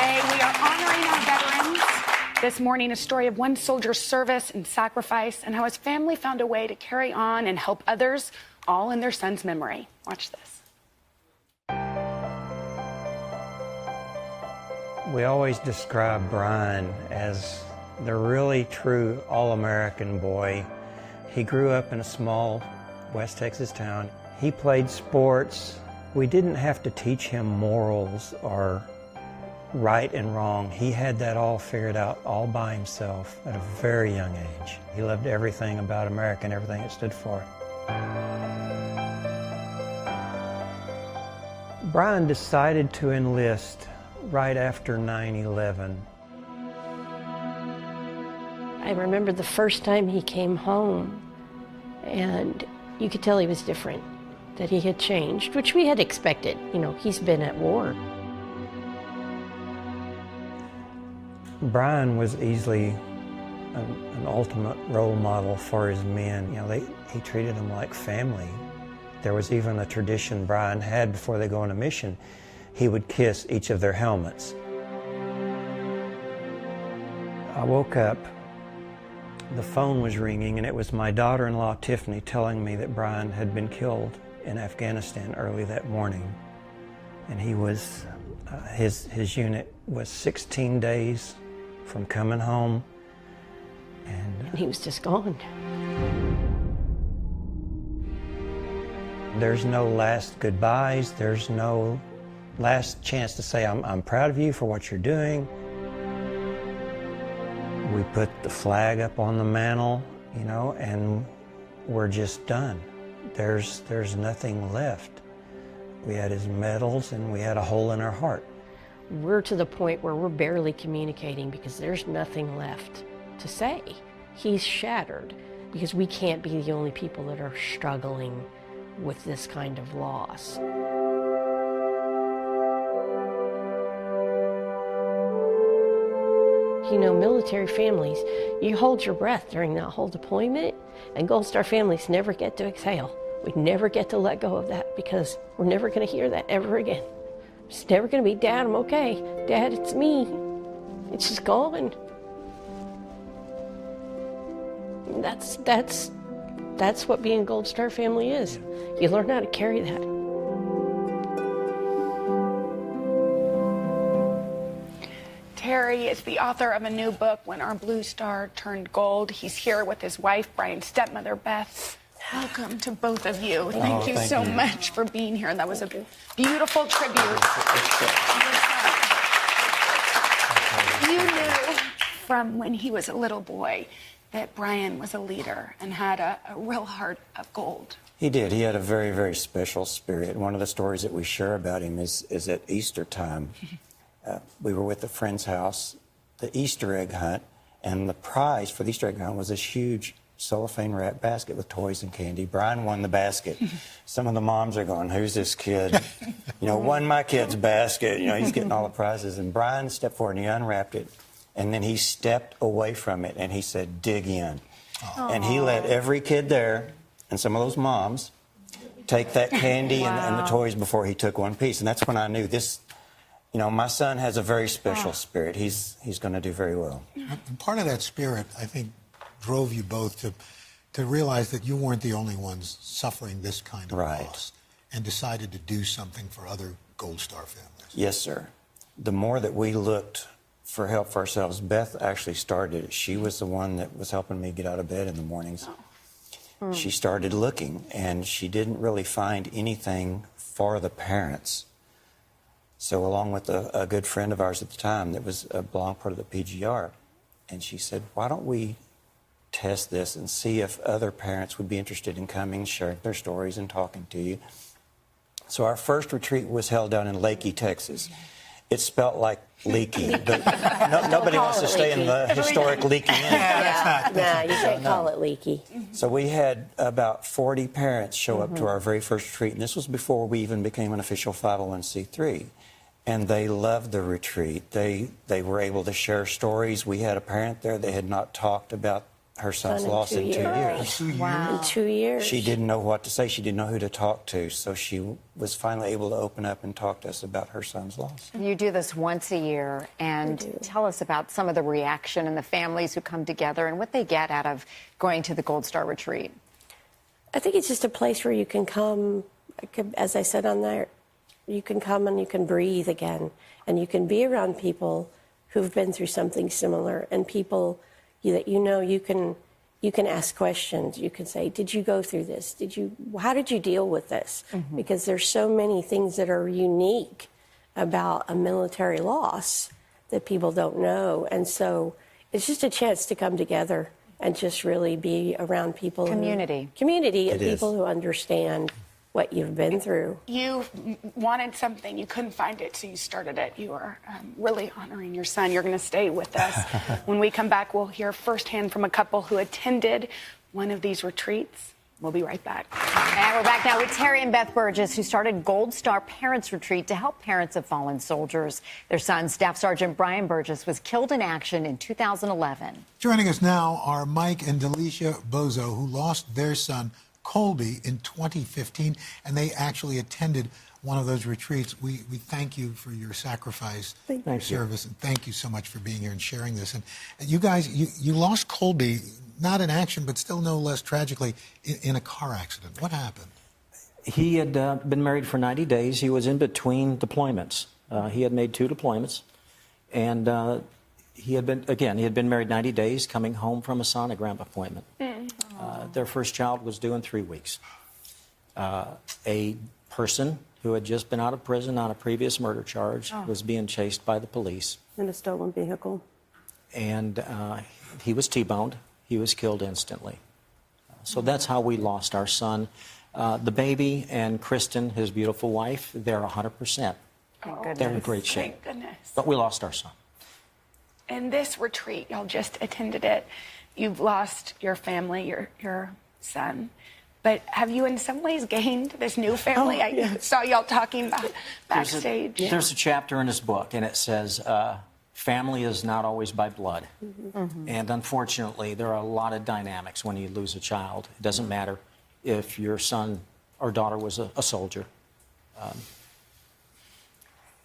Today, we are honoring our veterans. This morning, a story of one soldier's service and sacrifice and how his family found a way to carry on and help others, all in their son's memory. Watch this. We always describe Bryan as the really true all-American boy. He grew up in a small West Texas town. He played sports. We didn't have to teach him morals or right and wrong. He had that all figured out all by himself at a very young age. He loved everything about America and everything it stood for. Bryan decided to enlist right after 9/11. I remember the first time he came home, and you could tell he was different, that he had changed, which we had expected. You know, he's been at war. Bryan was easily an ultimate role model for his men. You know, he treated them like family. There was even a tradition Bryan had before they go on a mission. He would kiss each of their helmets. I woke up, the phone was ringing, and it was my daughter-in-law, Tiffany, telling me that Bryan had been killed in Afghanistan early that morning. And he was, his unit was 16 days from coming home. And he was just gone. There's no last goodbyes. There's no last chance to say, I'm proud of you for what you're doing. We put the flag up on the mantle, you know, and we're just done. There's nothing left. We had his medals and we had a hole in our heart. We're to the point where we're barely communicating because there's nothing left to say. He's shattered because we can't be the only people that are struggling with this kind of loss. You know, military families, you hold your breath during that whole deployment, and Gold Star families never get to exhale. We never get to let go of that because we're never going to hear that ever again. It's never going to be, Dad, I'm okay. Dad, it's me. It's just gone. That's what being a Gold Star family is. You learn how to carry that. Terry is the author of a new book, When Our Blue Star Turned Gold. He's here with his wife, Bryan's stepmother, Beth. Welcome to both of you. Thank you so much for being here. That was a beautiful tribute. You knew from when he was a little boy that Bryan was a leader and had a real heart of gold. He did. He had a very, very special spirit. One of the stories that we share about him is at Easter time. We were with a friend's house, the Easter egg hunt, and the prize for the Easter egg hunt was this huge cellophane wrapped basket with toys and candy. Bryan won the basket. Some of the moms are going, who's this kid? You know, won my kid's basket. You know, he's getting all the prizes. And Bryan stepped forward and he unwrapped it. And then he stepped away from it and he said, dig in. And he let every kid there and some of those moms take that candy and the toys before he took one piece. And that's when I knew this, you know, my son has a very special spirit. He's going to do very well. And part of that spirit, I think, drove you both to realize that you weren't the only ones suffering this kind of loss and decided to do something for other Gold Star families. Yes, sir. The more that we looked for help for ourselves, Beth actually started it. She was the one that was helping me get out of bed in the mornings. She started looking, and she didn't really find anything for the parents. So along with a good friend of ours at the time that was a belonged part of the PGR, and she said, why don't we test this and see if other parents would be interested in coming, sharing their stories and talking to you. So our first retreat was held down in Leakey, Texas. It spelt like leaky, but nobody wants to stay in the historic Leakey Inn. Yeah, you can't call it leaky. So we had about 40 parents show up to our very first retreat, and this was before we even became an official 501c3. And they loved the retreat. They were able to share stories. We had a parent there that had not talked about her son's Son in lost 2 in 2 years. years. 2 years. In 2 years. She didn't know what to say. She didn't know who to talk to. So she was finally able to open up and talk to us about her son's loss. You do this once a year, and tell us about some of the reaction and the families who come together and what they get out of going to the Gold Star Retreat. I think it's just a place where you can come, as I said on there, you can come and you can breathe again, and you can be around people who've been through something similar, and people that you can ask questions. You can say, "Did you go through this? How did you deal with this?" Because there's so many things that are unique about a military loss that people don't know, and so it's just a chance to come together and just really be around people. Community. Community and It is. people who understand what you've been through. You wanted something, you couldn't find it, so you started it. You are really honoring your son. You're going to stay with us. When we come back, we'll hear firsthand from a couple who attended one of these retreats. We'll be right back. And we're back now with Terry and Beth Burgess, who started Gold Star Parents Retreat to help parents of fallen soldiers. Their son, Staff Sergeant Bryan Burgess, was killed in action in 2011. Joining us now are Mike and Delicia Bozo, who lost their son, Colby, in 2015, and they actually attended one of those retreats. We thank you for your sacrifice, your service, and thank you so much for being here and sharing this. And you guys, you lost Colby, not in action, but still no less tragically, in a car accident. What happened? He had been married for 90 days. He was in between deployments. He had made 2 deployments, and he had been married 90 days, coming home from a sonogram appointment. Their first child was due in 3 weeks. A person who had just been out of prison on a previous murder charge was being chased by the police. In a stolen vehicle. And he was T-boned. He was killed instantly. So that's how we lost our son. The baby and Kristen, his beautiful wife, they're 100%. They're in great shape. Thank goodness. But we lost our son. And this retreat, y'all just attended it. You've lost your family, your son. But have you in some ways gained this new family? I saw y'all talking about backstage. There's a chapter in his book, and it says, family is not always by blood. And unfortunately, there are a lot of dynamics when you lose a child. It doesn't matter if your son or daughter was a soldier.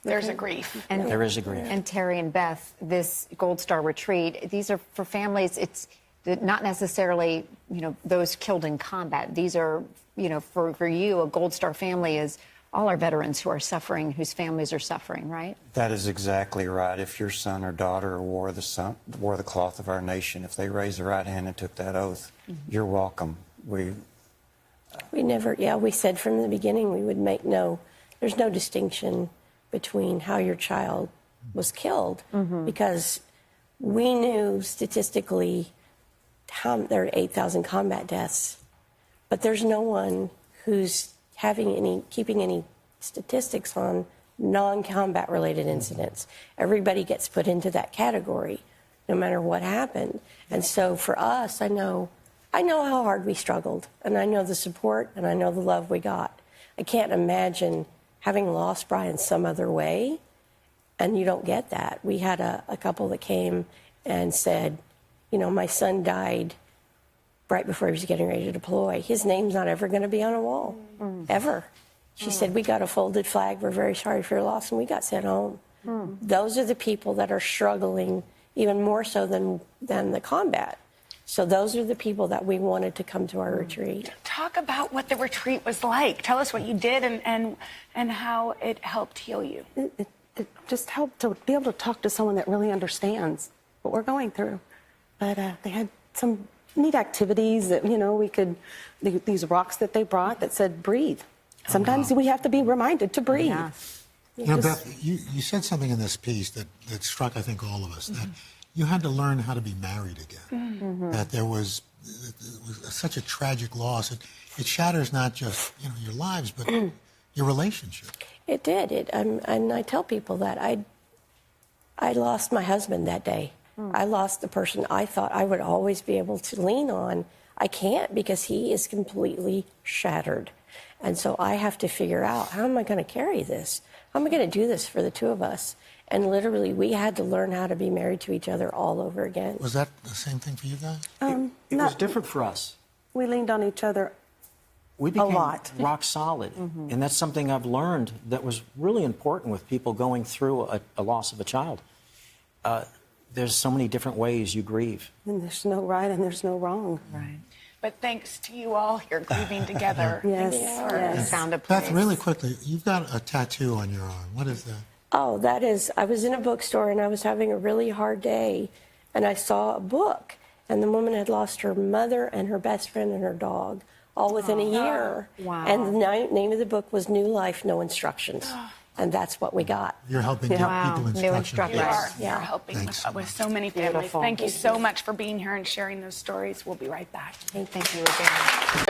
There's a grief. And there is a grief. And Terry and Beth, this Gold Star Retreat, these are for families. It's not necessarily, those killed in combat. These are, for you, a Gold Star family is all our veterans who are suffering, whose families are suffering, right? That is exactly right. If your son or daughter wore the cloth of our nation, if they raised the right hand and took that oath, you're welcome. We said from the beginning we would there's no distinction between how your child was killed, because we knew statistically there are 8,000 combat deaths, but there's no one who's keeping any statistics on non-combat related incidents. Everybody gets put into that category, no matter what happened. And so for us, I know how hard we struggled, and I know the support, and I know the love we got. I can't imagine having lost Bryan some other way, and you don't get that. We had a couple that came and said, my son died right before he was getting ready to deploy. His name's not ever going to be on a wall, ever. She said, we got a folded flag. We're very sorry for your loss, and we got sent home. Those are the people that are struggling even more so than the combat. So those are the people that we wanted to come to our retreat. Talk about what the retreat was like. Tell us what you did and how it helped heal you. It just helped to be able to talk to someone that really understands what we're going through. But they had some neat activities that, these rocks that they brought that said, breathe. Sometimes we have to be reminded to breathe. Yeah. Beth, you said something in this piece that struck, I think, all of us, that you had to learn how to be married again. That it was such a tragic loss. It shatters not just your lives, but your relationship. It did. And I tell people that I lost my husband that day. I lost the person I thought I would always be able to lean on. I can't, because he is completely shattered. And so I have to figure out, how am I going to carry this? How am I going to do this for the two of us? And literally, we had to learn how to be married to each other all over again. Was that the same thing for you guys? It was different for us. We leaned on each other We became lot. rock solid. And that's something I've learned that was really important with people going through a loss of a child. There's so many different ways you grieve. And there's no right and there's no wrong. Right. But thanks to you all here grieving together. Yes, Thank you. yes. Found a place. Beth, really quickly, you've got a tattoo on your arm. What is that? Oh, that is, I was in a bookstore and I was having a really hard day, and I saw a book, and the woman had lost her mother and her best friend and her dog all within a year. Wow. And the name of the book was New Life, No Instructions. And that's what we got. You're helping give Wow. people New instructions. You instructions. are. You're helping Thanks so with so many families. Beautiful. Thank you so much for being here and sharing those stories. We'll be right back. Thank you again.